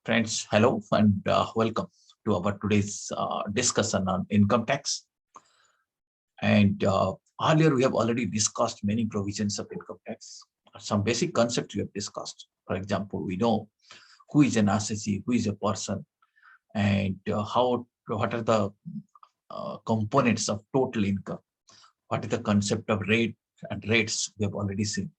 Friends, hello and welcome to our today's discussion on income tax. And earlier we have already discussed many provisions of income tax. Some basic concepts we have discussed. For example, we know who is an assessee, who is a person, and what are the components of total income. What is the concept of rate and rates? We have already seen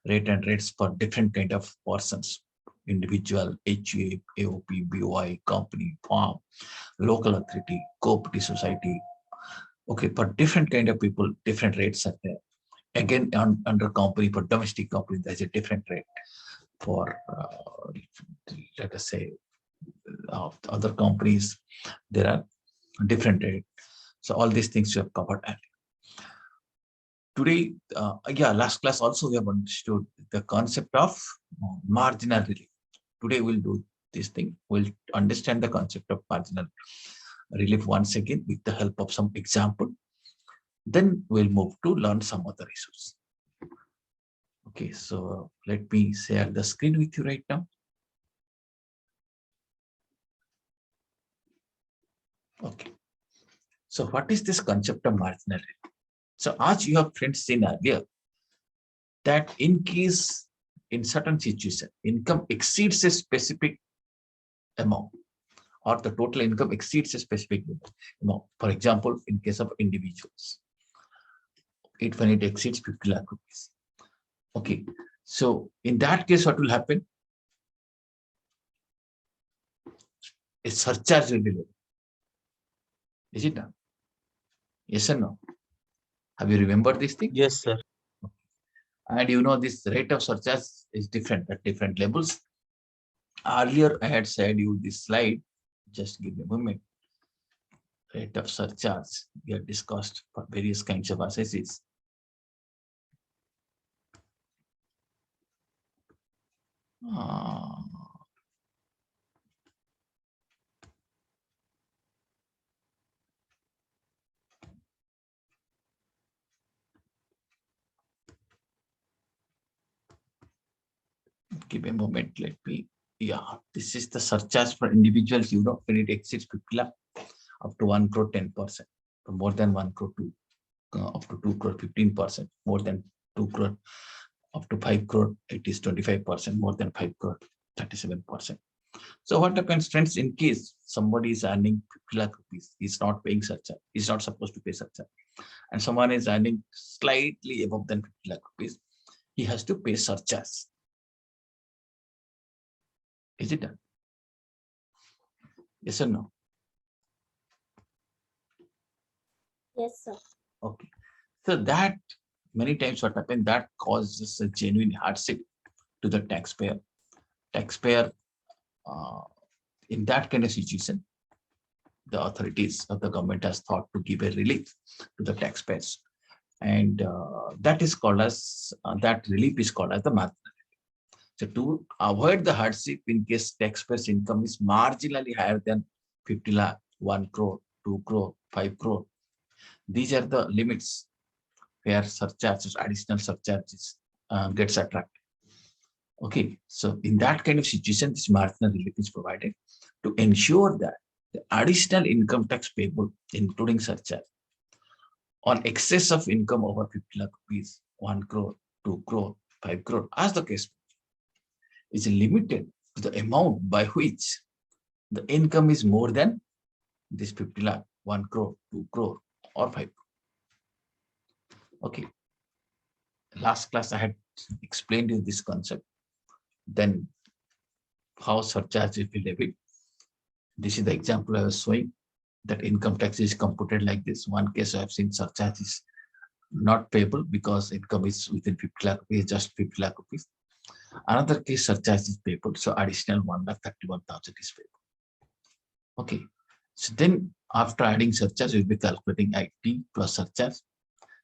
rate and rates for different kind of persons: individual, HUA, AOP, BOI, company, farm, local authority, cooperative society. Okay, for different kind of people, different rates are there. Again, under company, for domestic company, there's a different rate. For let us say other companies, there are different rates. So all these things we have covered earlier. Today, last class also we have understood the concept of marginal relief. Today we'll do this thing. We'll understand the concept of marginal relief once again with the help of some example. Then we'll move to learn some other issues. Okay, so let me share the screen with you right now. Okay, so what is this concept of marginal relief? So as you have friends seen earlier, that in case in certain situation, income exceeds a specific amount, or the total income exceeds a specific amount. For example, in case of individuals, when it exceeds 50 lakh rupees. Okay, so in that case, what will happen? A surcharge will be levied. Is it not? Yes or no? Have you remembered this thing? Yes, sir. And you know this rate of surcharge is different at different levels. Earlier, I had said you this slide. Just give me a moment. Rate of surcharge we have discussed for various kinds of assessees. Give a moment. Let me. Yeah, this is the surcharge for individuals. You know, when it exceeds 50 lakh, up to 1 crore 10%, more than 1 crore up to 2 crore 15%, more than 2 crore up to 5 crore it is 25%, more than 5 crore 37%. So what happens, friends, in case somebody is earning 50 lakh rupees, he's not paying surcharge, he's not supposed to pay surcharge, and someone is earning slightly above than 50 lakh rupees, he has to pay surcharge. Is it done? Yes or no? Yes, sir. Okay. So that many times what happens, that causes a genuine hardship to the taxpayer. Taxpayer, in that kind of situation, the authorities of the government has thought to give a relief to the taxpayers. And that is called as, that relief is called as the marginal relief. So to avoid the hardship in case taxpayer's income is marginally higher than 50 lakh, 1 crore, 2 crore, 5 crore, these are the limits where surcharges, additional surcharges gets attracted. Okay, so in that kind of situation, this marginal relief is provided to ensure that the additional income tax payable, including surcharge, on excess of income over 50 lakh rupees, 1 crore, 2 crore, 5 crore, as the case is limited to the amount by which the income is more than this 50 lakh, 1 crore, 2 crore, or 5 crore. Okay. Last class I had explained you this concept. Then how surcharge will be levied. This is the example I was showing, that income tax is computed like this. One case I have seen surcharge is not payable because income is within 50 lakh rupees, just 50 lakh rupees. Another case surcharge is payable, so additional 1,31,000 is payable. Okay, so then after adding surcharge, we'll be calculating IT plus surcharge.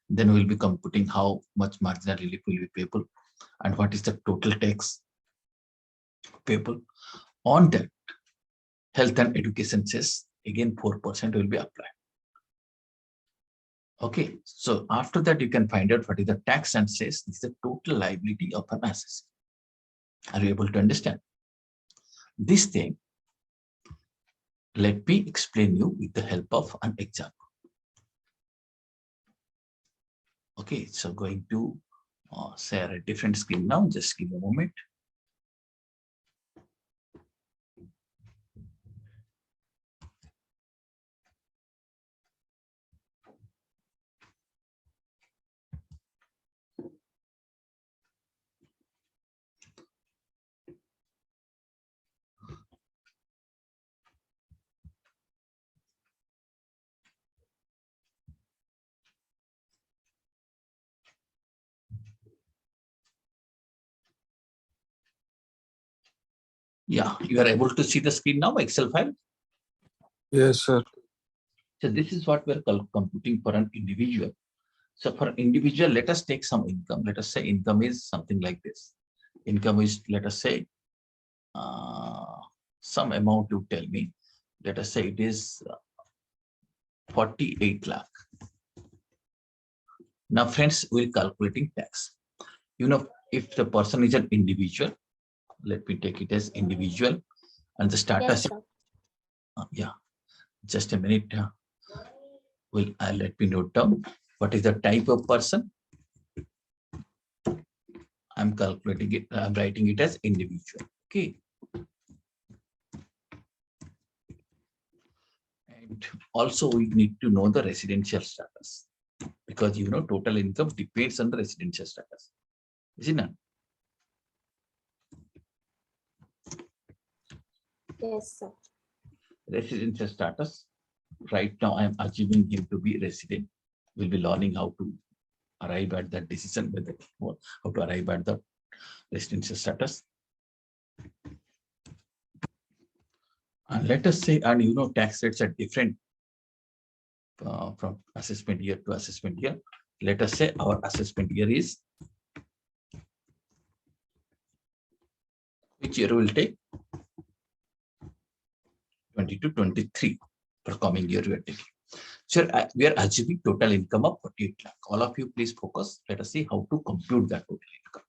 Then we'll be computing how much marginal relief will be payable and what is the total tax payable. On that, health and education cess, again 4% will be applied. Okay, so after that you can find out what is the tax and cess. This is the total liability of an assessee. Are you able to understand? This thing, let me explain you with the help of an example. Okay, so going to share a different screen now. Just give a moment. Yeah, you are able to see the screen now, Excel file. Yes, sir. So this is what we're computing for an individual. So for an individual, let us take some income. Let us say income is something like this. Income is, let us say, some amount you tell me. Let us say it is 48 lakh. Now, friends, we're calculating tax. You know, if the person is an individual, let me take it as individual, and the status. Yes, sir. Yeah, just a minute. Let me note down what is the type of person. I'm calculating it. I'm writing it as individual. Okay. And also, we need to know the residential status, because you know total income depends on the residential status. Is it not? Yes, sir. Residential status. Right now, I am assuming him to be resident. We'll be learning how to arrive at that decision, whether how to arrive at the residential status. And let us say, and you know, tax rates are different from assessment year to assessment year. Let us say our assessment year is, which year will take? 20 to 23 for coming year we are taking. So we are assuming total income of 48 lakh. All of you please focus. Let us see how to compute that total income.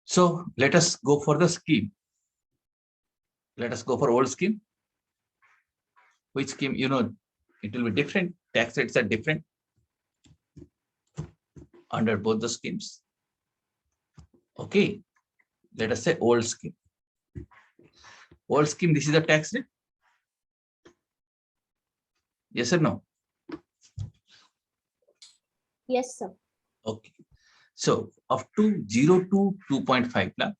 So let us go for the scheme. Let us go for old scheme. Which scheme? You know, it will be different. Tax rates are different under both the schemes. Okay. Let us say old scheme. Old scheme, this is the tax rate. Yes or no? Yes, sir. Okay. So up to 0 to 2.5 lakh,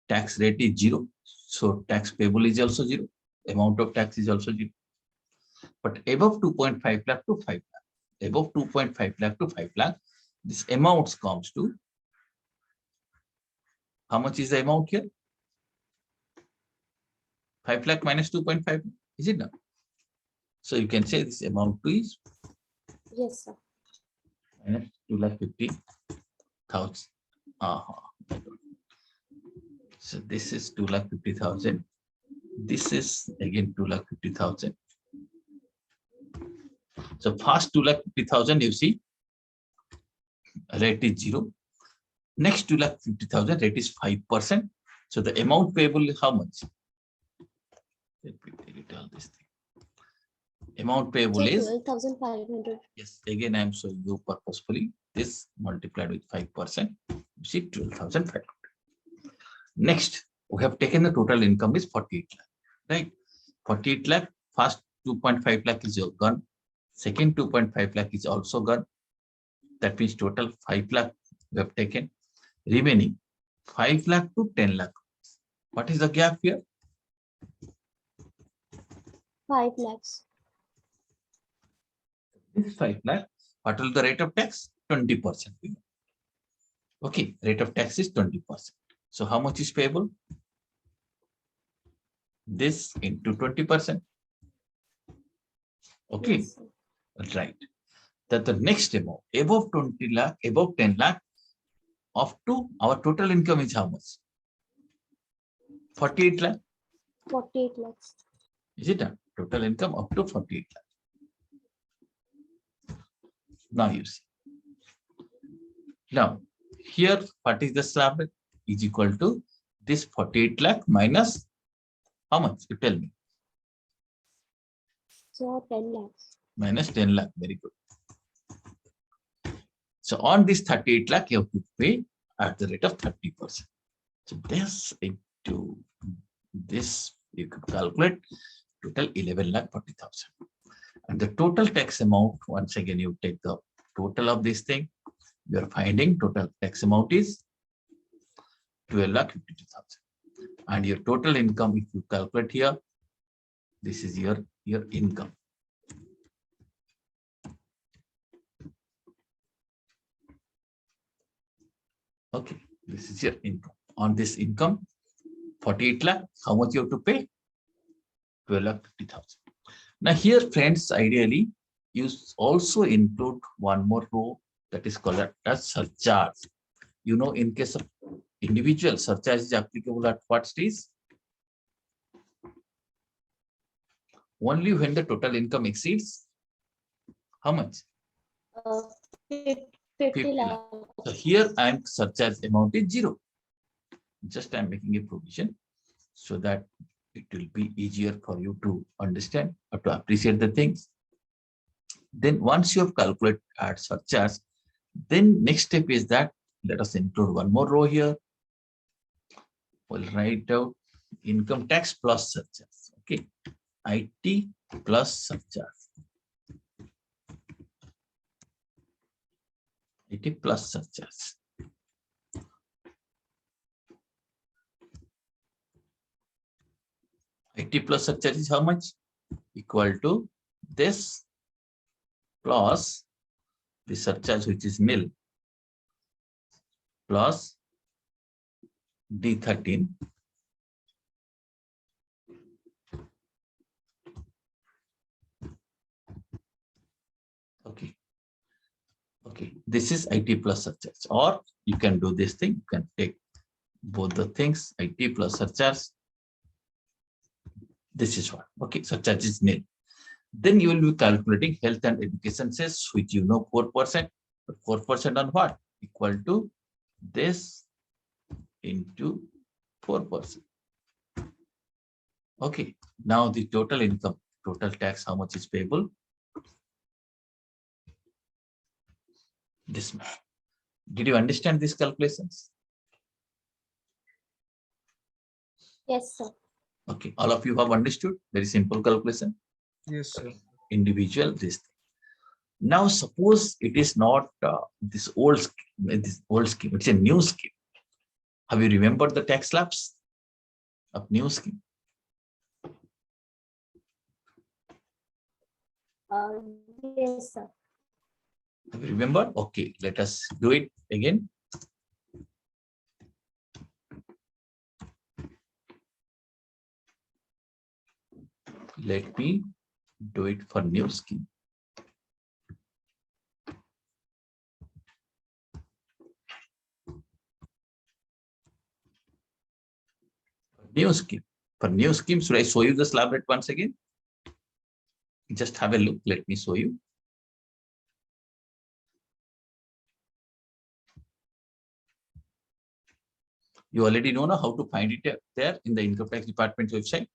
tax rate is 0. So tax payable is also 0. Amount of tax is also 0. But above 2.5 lakh to 5 lakh, above 2.5 lakh to 5 lakh, this amount comes to, how much is the amount here? 5 lakh minus 2.5, is it not? So you can say this amount is Yes, sir. minus 2,50,000. So this is 2,50,000. This is again 2,50,000. So first 2,50,000, you see, rate is 0. Next 2,50,000, rate is 5%. So the amount payable is how much? Let me delete all this thing. Amount payable is 12,500. Yes, again I am showing you purposefully. This multiplied with 5%, you see 12,500. Next, we have taken the total income is 48 lakh, right? 48 lakh, first 2.5 lakh is gone. Second 2.5 lakh is also gone. That means total 5 lakh we have taken. Remaining 5 lakh to 10 lakh. What is the gap here? 5 lakhs. This 5 lakh. What will the rate of tax? 20%. Okay, rate of tax is 20%. So how much is payable? This into 20%. Okay, Yes, sir. right. That the next amount above 20 lakh, above 10 lakh, up to our total income is how much? 48 lakh. 48 lakhs. Is it a total income up to 48 lakh? Now you see. Now here, what is the slab rate? Is equal to This 48 lakh minus how much? You tell me. So 10 lakhs. Minus 10 lakh. Very good. So on this 38 lakh, you have to pay at the rate of 30%. So this into this, you can calculate total 11 lakh 40,000. And the total tax amount, once again, you take the total of this thing, you are finding total tax amount is 12 lakh 52,000. And your total income, if you calculate here, this is your income. Okay, this is your income. On this income, 48 lakh, how much you have to pay? 12 lakh 50,000. Now here, friends, ideally, you also include one more row that is called as surcharge. You know, in case of individual, surcharge is applicable at what stage? Only when the total income exceeds how much? 50 lakhs. So here I am surcharge amount is 0. Just I am making a provision so that it will be easier for you to understand or to appreciate the things. Then once you have calculated at surcharge, then next step is that let us include one more row here. We'll write out income tax plus surcharge. Okay, IT plus surcharge. IT plus surcharge. IT plus surcharge is how much? Equal to this plus the surcharge which is nil plus D13 okay, this is IT plus surcharge, or you can do this thing, you can take both the things, IT plus surcharge. This is what, okay, surcharge is nil. Then you will be calculating health and education cess, which you know 4%, but 4% on what? Equal to this into 4%. Okay, now the total income, total tax, how much is payable? This much. Did you understand these calculations? Yes, sir. Okay, all of you have understood. Very simple calculation. Yes, sir. Individual, this thing. Now, suppose it is not this old scheme, it's a new scheme. Have you remembered the tax slabs of new scheme? Yes, sir. Have you remembered? Okay, let us do it again. Let me do it for new scheme. New scheme. For new scheme, should I show you the slab rate once again? Just have a look. Let me show you. You already know now how to find it there in the income tax department website.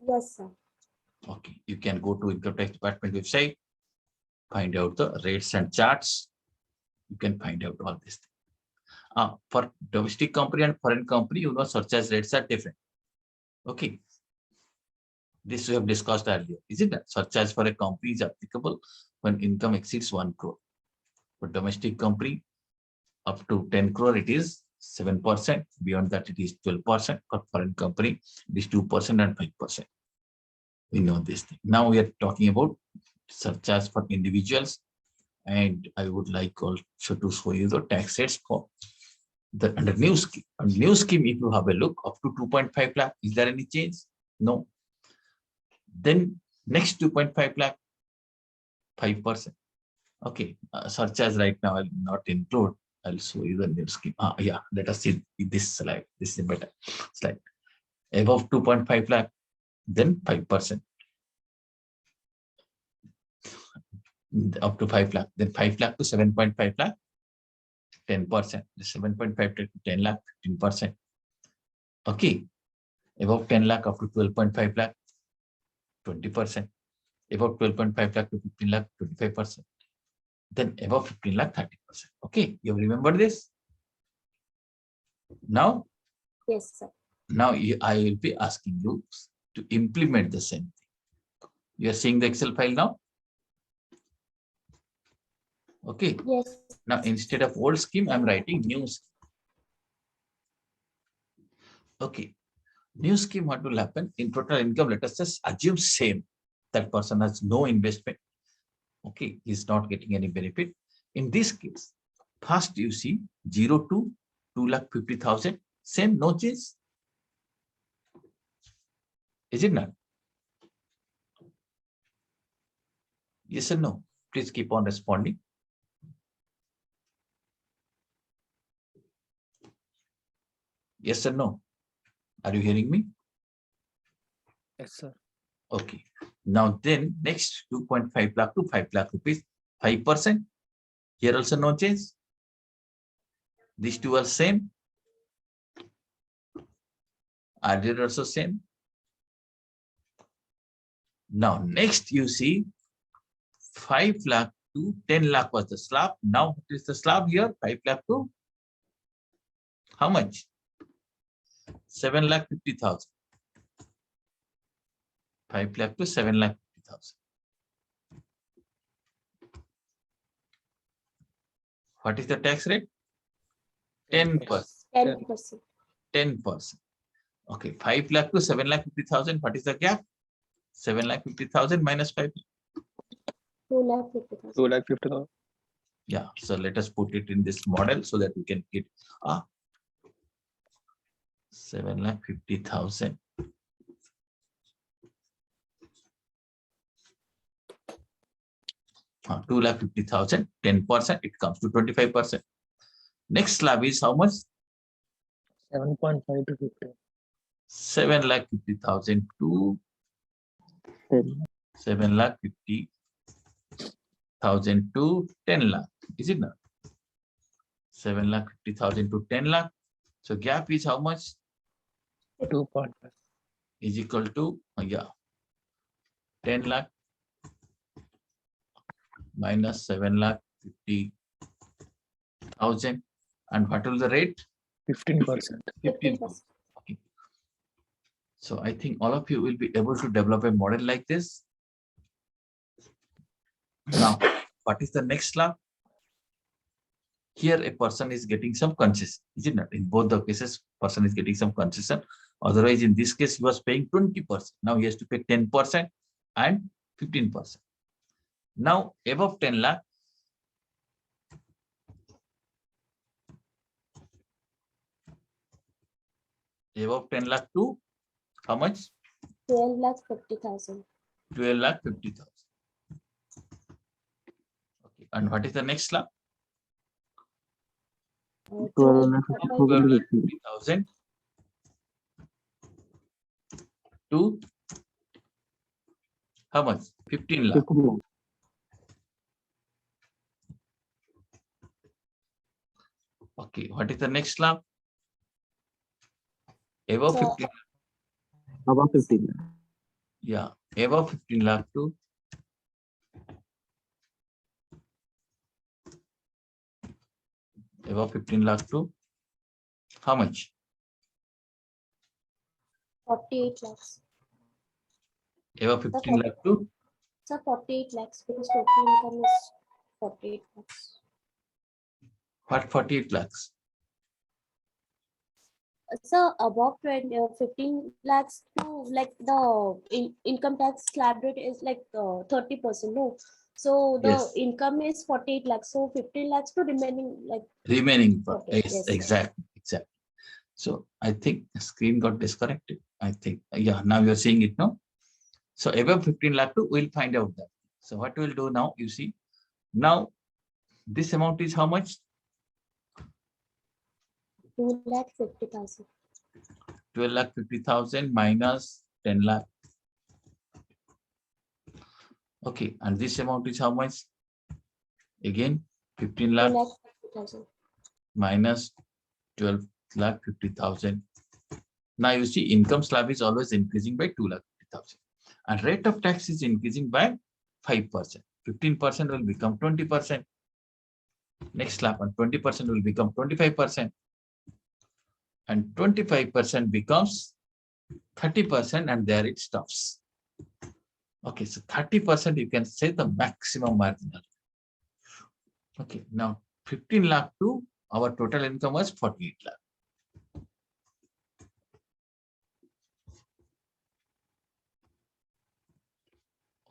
Yes, sir. Okay, you can go to income tax department website, find out the rates and charts. You can find out all this. For domestic company and foreign company, you know, surcharge rates are different. Okay. This we have discussed earlier. Is it that surcharge for a company is applicable when income exceeds 1 crore? For domestic company, up to 10 crore, it is 7%. Beyond that, it is 12%. For foreign company, it is 2% and 5%. We know this thing. Now we are talking about surcharge for individuals. And I would like also to show you the tax rates for the under new scheme. And new scheme, if you have a look, up to 2.5 lakh, is there any change? No. Then next 2.5 lakh, 5%. Okay, surcharge right now I'll not include. I'll show you the new scheme. Yeah, let us see this slide. This is a better slide. Above 2.5 lakh, then 5%. Up to 5 lakh, then 5 lakh to 7.5 lakh, 10%. The 7.5 to 10 lakh, 15%. Okay. Above 10 lakh up to 12.5 lakh, 20%. Above 12.5 lakh to 15 lakh, 25%. Then above 15 lakh, 30%. Okay. You remember this? Now, Yes, sir. I will be asking you to implement the same thing. You are seeing the Excel file now? Okay. Yes. Now, instead of old scheme, I'm writing new scheme. Okay. New scheme, what will happen? In total income, let us just assume same. That person has no investment. Okay. He's not getting any benefit. In this case, first you see 0 to 2,50,000. Same, no change. Is it not? Yes or no? Please keep on responding. Yes or no? Are you hearing me? Yes, sir. Okay. Now then next 2.5 lakh to 5 lakh rupees, 5%. Here also no change. These two are same. Earlier also same. Now next you see 5 lakh to 10 lakh was the slab. Now what is the slab here? 5 lakh to how much? 7,50,000. 5 lakh to 7,50,000. What is the tax rate? 10%. 10%. 10%. Okay, 5 lakh to 7,50,000. What is the gap? 7,50,000 minus 5. 2,50,000. 2,50,000. Yeah, so let us put it in this model so that we can get 7,50,000. 2,50,000, 10%, it comes to 25%. Next slab is how much? 7.5 to 50. 7,50,000 to 7,50,000 to 10 lakh. Is it not? 7,50,000 to 10 lakh. So gap is how much? 2.5. Is equal to 10 lakh minus 7,50,000. And what will the rate? 15%. 15%. Okay. So I think all of you will be able to develop a model like this. Now, what is the next slab? Here a person is getting some concession, is it not? In both the cases, person is getting some concession. Otherwise, in this case, he was paying 20%. Now he has to pay 10% and 15%. Now, above 10 lakh, above 10 lakh to how much? 12,50,000. 12,50,000. Okay. And what is the next slab? 12,50,000 to how much? 15 lakh. Okay. What is the next slab? Above So- 15. Above 15. Yeah. Above 15 lakh to above 15 lakh to how much? 48 lakhs. Above 15 lakh to So 48 lakhs because total income is 48 lakhs. what? 48 lakhs. So above 15 lakhs to like the income tax slab rate is like 30%. No, so the Yes. income is 48 lakhs. So 15 lakhs to remaining like Remaining part. Okay, Yes, yes. exactly. So I think the screen got disconnected. I think, yeah, now you're seeing it now. So above 15 lakh to, we'll find out that. So what we'll do now, you see, now this amount is how much? 2,50,000. 12,50,000 minus 10 lakh. Okay, and this amount is how much? Again, 15 lakh. 2,50,000. minus 12,50,000. Now you see income slab is always increasing by 2,50,000 and rate of tax is increasing by 5%. 15% will become 20%. Next slab and 20% will become 25%. And 25% becomes 30% and there it stops. Okay, so 30% you can say the maximum marginal. Okay, now 15 lakh to our total income was 48 lakh.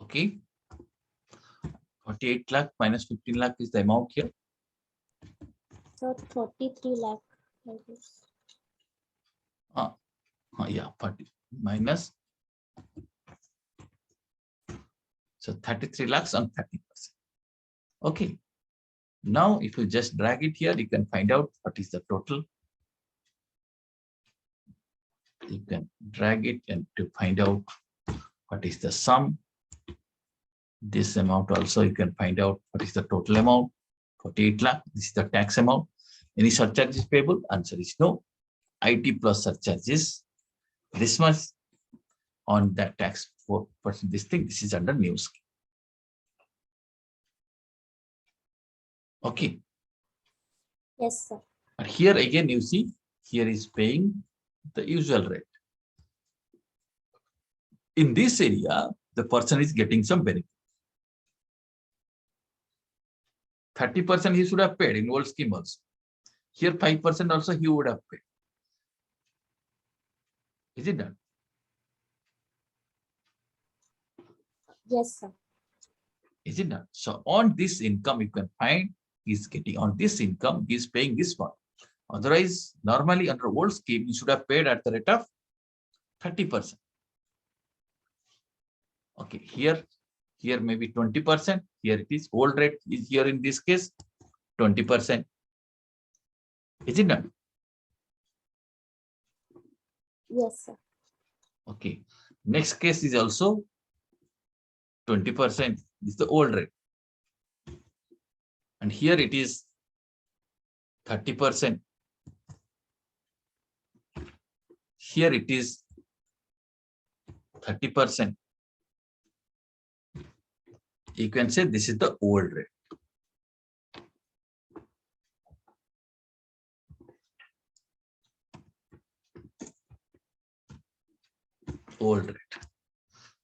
Okay, 48 lakh minus 15 lakh is the amount here. So 33 lakh. I guess. Yeah, 40 minus. So 33 lakhs on 30%. Okay. Now, if you just drag it here, you can find out what is the total. You can drag it and to find out what is the sum. This amount also you can find out what is the total amount. 48 lakh. This is the tax amount. Any surcharges payable? Answer is no. IT plus surcharges. This much on that tax 4%. This thing, this is under new scheme. Okay. Yes, sir. And here again, you see, here is paying the usual rate. In this area, the person is getting some benefit. 30% he should have paid in old scheme also. Here 5% also he would have paid. Is it done? Yes, sir. Is it done? So on this income, you can find he's getting on this income, he's paying this one. Otherwise, normally under old scheme, you should have paid at the rate of 30%. Okay, here maybe 20%. Here it is old rate is here in this case 20%. Is it done? Yes, sir. Okay. Next case is also 20%. This is the old rate. And here it is 30%. Here it is 30%. You can say this is the old rate. Old rate.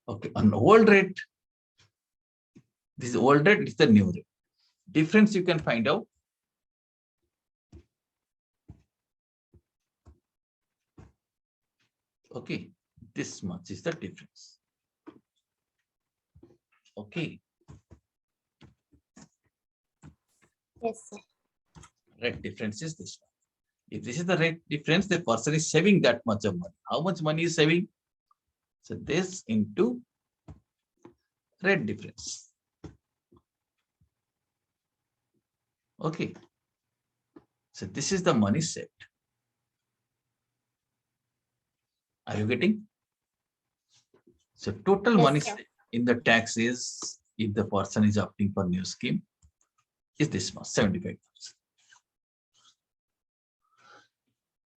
Okay, on old rate, this is old rate, this is the new rate. Difference you can find out. Okay, this much is the difference. Okay. Yes, sir. Rate difference is this one. If this is the rate difference, the person is saving that much of money. How much money is saving? So this into rate difference. Okay. So this is the money saved. Are you getting? So total Yes, money sir. in the tax is, if the person is opting for new scheme, is this much, 75,000.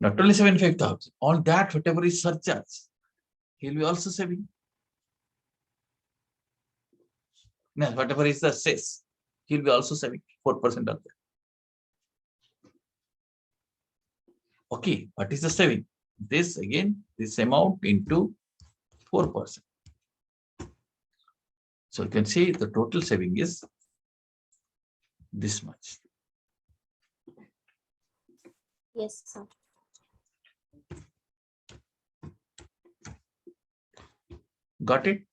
Not only 75,000, all that whatever is surcharge, he'll be also saving. Now, whatever is the cess, he'll be also saving 4% of that. Okay, what is the saving? This again, this amount into 4%. So you can see the total saving is this much. Yes, sir. Got it?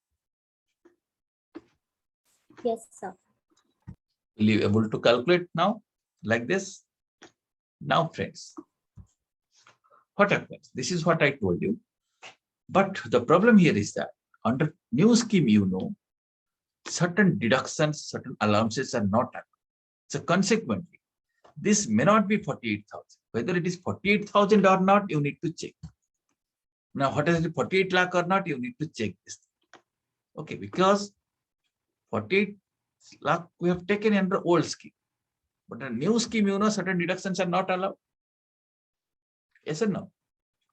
Yes, sir. Will you able to calculate now like this? Now, friends, what happens? This is what I told you. But the problem here is that under new scheme, you know, certain deductions, certain allowances are not happening. So consequently, this may not be 48,000. Whether it is 48,000 or not, you need to check. Now, what is it, 48 lakh or not, you need to check this. Okay, because 48 lakh we have taken under old scheme. But a new scheme, certain deductions are not allowed. Yes or no?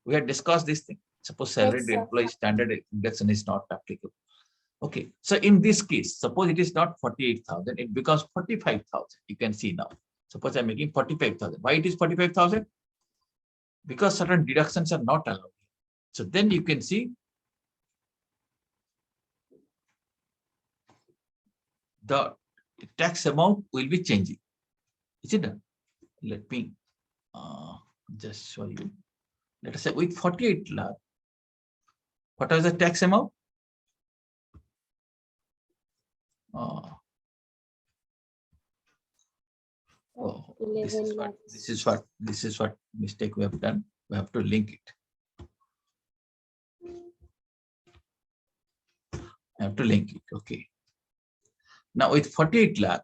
We had discussed this thing. Suppose salaried sir. employee standard deduction is not applicable. Okay. So in this case, suppose it is not 48,000, it becomes 45,000. You can see now. Suppose I'm making 45,000. Why it is 45,000? Because certain deductions are not allowed. So then you can see the tax amount will be changing. Is it done? Let me just show you. Let us say with 48 lakh, what was the tax amount? Oh, this 11 is what lakhs. this is what mistake we have done. We have to link it. I have to link it. Okay. Now with 48 lakh,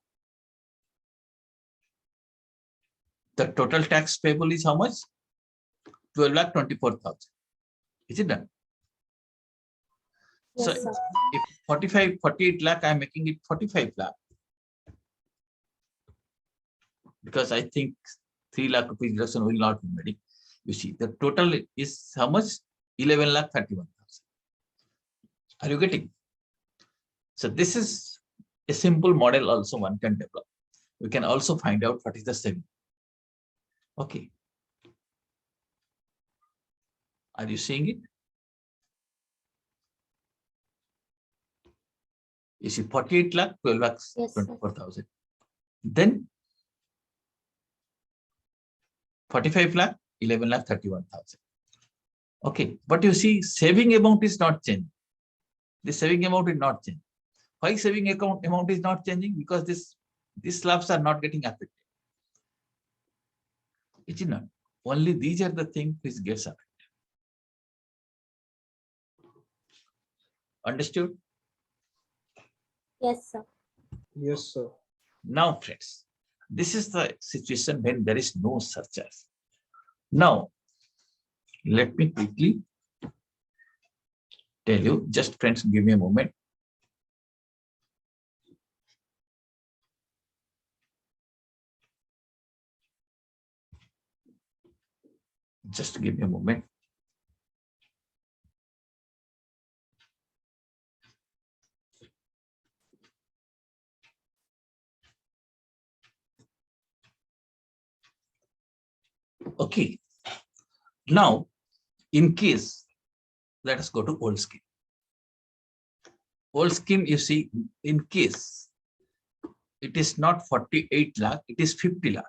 the total tax payable is how much? 12,24,000. Is it done? Yes, So sir. if 48 lakh, I'm making it 45 lakh. Because I think 3 lakh rupees reduction will not be made. You see, the total is how much? 11,31,000. Are you getting? So this is a simple model also one can develop. We can also find out what is the saving. Okay. Are you seeing it? You see 48 lakh, 12 lakhs, Yes, sir. 24,000. Then 45 lakh, 11 lakh, 31,000. Okay. But you see, saving amount is not changing. The saving amount is not changing. Why saving amount is not changing? Because these slabs are not getting affected. It is not. Only these are the things which gets affected. Understood? Yes, sir. Yes, sir. Now, friends, this is the situation when there is no surcharge. Now, let me quickly tell you, just friends, give me a moment. Just give me a moment. Okay. Now, in case, let us go to old scheme. Old scheme, you see, in case it is not 48 lakh, it is 50 lakh.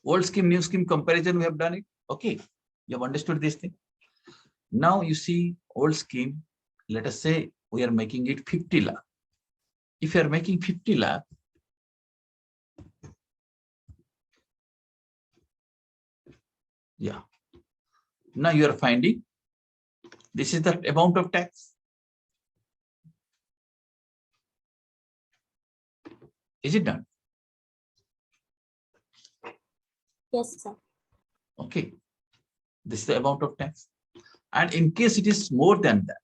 Old scheme, new scheme comparison, we have done it. Okay. You have understood this thing. Now you see old scheme, let us say we are making it 50 lakh. If you are making 50 lakh, yeah. Now you are finding this is the amount of tax. Is it done? Yes, sir. Okay. This is the amount of tax. And in case it is more than that,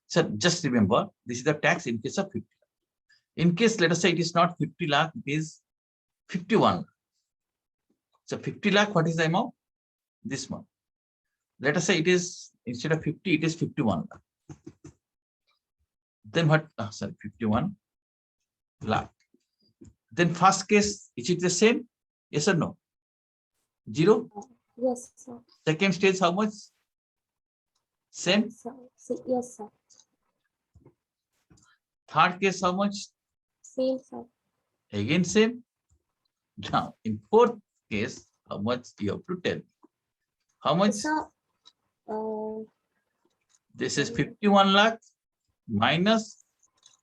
so just remember, this is the tax in case of 50 lakh. In case, let us say it is not 50 lakh, it is 51 lakh. So 50 lakh, what is the amount? This one. Let us say it is, instead of 50, it is 51 lakh. Then what? Sorry, 51 lakh. Then first case, is it the same? Yes or no? 0. Yes, sir. Second stage, how much? Same. Yes, sir. Third case, how much? Same, sir. Again, same. Now, in fourth case, how much you have to tell me? How much? Sir, This is 51 lakh minus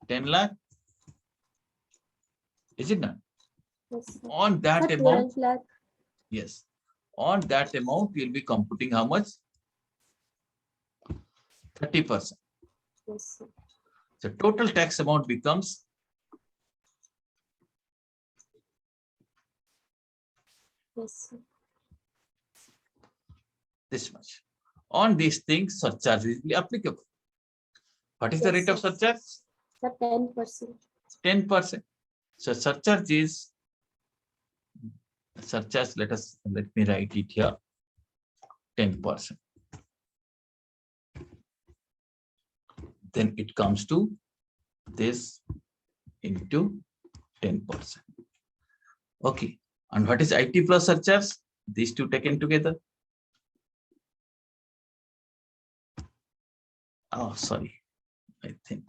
10 lakh. Is it not? yes, sir. On that Sir, amount, 12 lakh. yes. On that amount, you'll be computing how much? 30%. Yes, sir. So total tax amount becomes Yes, sir. this much. On these things, surcharge will be applicable. What is the Yes, rate of sir. surcharge? Sir, 10%. 10%. So surcharge is surcharge. Let me write it here. 10%. Then it comes to this into 10%. Okay. And what is IT plus surcharge? These two taken together. Oh, sorry. I think.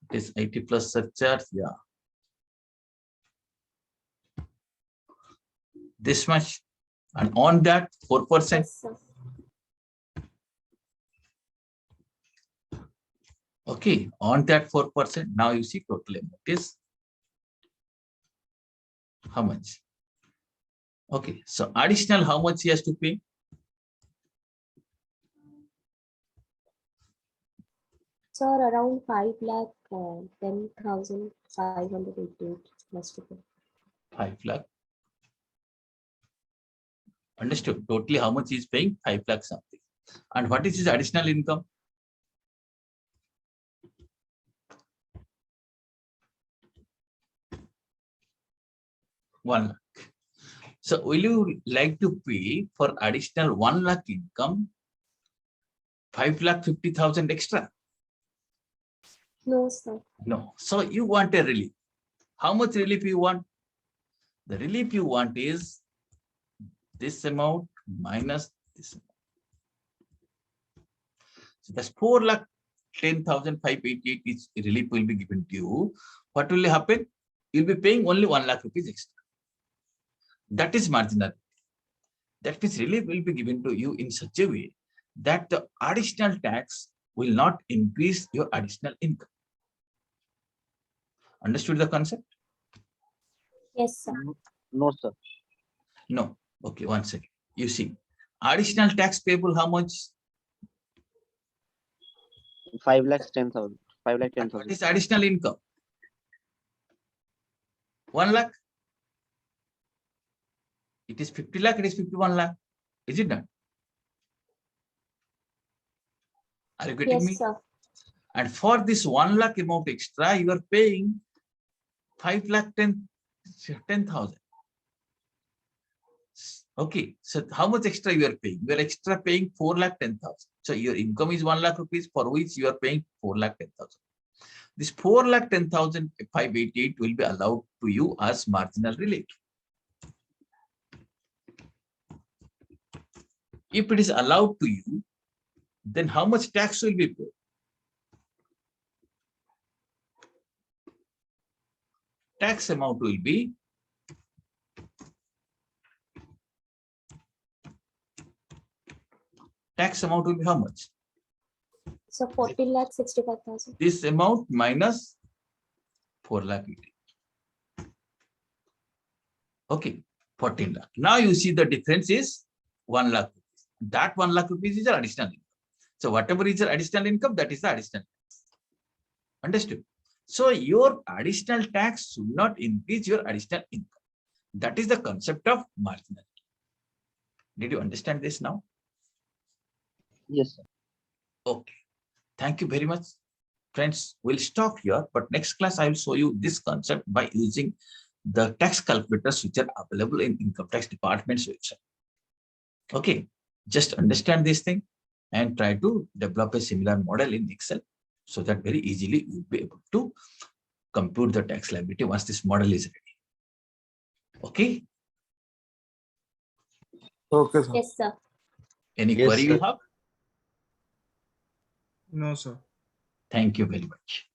This IT plus surcharge. Yeah. This much. And on that 4%. Yes, sir. Okay, on that 4%, now you see total amount is how much? Okay, so additional how much he has to pay? Sir, around 5,10,588 plus to pay. 5 lakh. Understood. Totally how much he is paying? 5 lakh something. And what is his additional income? One lakh. So will you like to pay for additional 1 lakh income 5,50,000 extra? No, sir. No. So you want a relief. How much relief you want? The relief you want is this amount minus this amount. So that's 4,10,588 is relief will be given to you. What will happen? You'll be paying only 1 lakh rupees extra. That is marginal. That means relief will be given to you in such a way that the additional tax will not increase your additional income. Understood the concept? Yes, sir. No, sir. No. Okay, one second. You see, additional tax payable, how much? 5,10,000. What 5,10,000. is additional income? 1 lakh. It is 50 lakh, it is 51 lakh. Is it not? Are you getting me? Yes, sir. And for this 1 lakh amount extra, you are paying 5,10,000. Okay, so how much extra you are paying? You are extra paying 4,10,000. So your income is 1 lakh rupees, for which you are paying 4,10,000. This 4,10,588 will be allowed to you as marginal relief. If it is allowed to you, then how much tax will be paid? Tax amount will be how much? So 14,65,000. This amount minus 4 lakh. Okay, 14 lakh. Now you see the difference is 1 lakh rupees. That 1 lakh rupees is your additional income. So whatever is your additional income, that is the additional tax. Understood? So your additional tax should not increase your additional income. That is the concept of marginal. Did you understand this now? Yes, sir. Okay. Thank you very much. Friends, we'll stop here, but next class I will show you this concept by using the tax calculators which are available in income tax department's website. Okay, just understand this thing and try to develop a similar model in Excel so that very easily you'll be able to compute the tax liability once this model is ready. Okay. Okay, sir. Yes, sir. Any Yes, query you sir. have? No, sir. Thank you very much.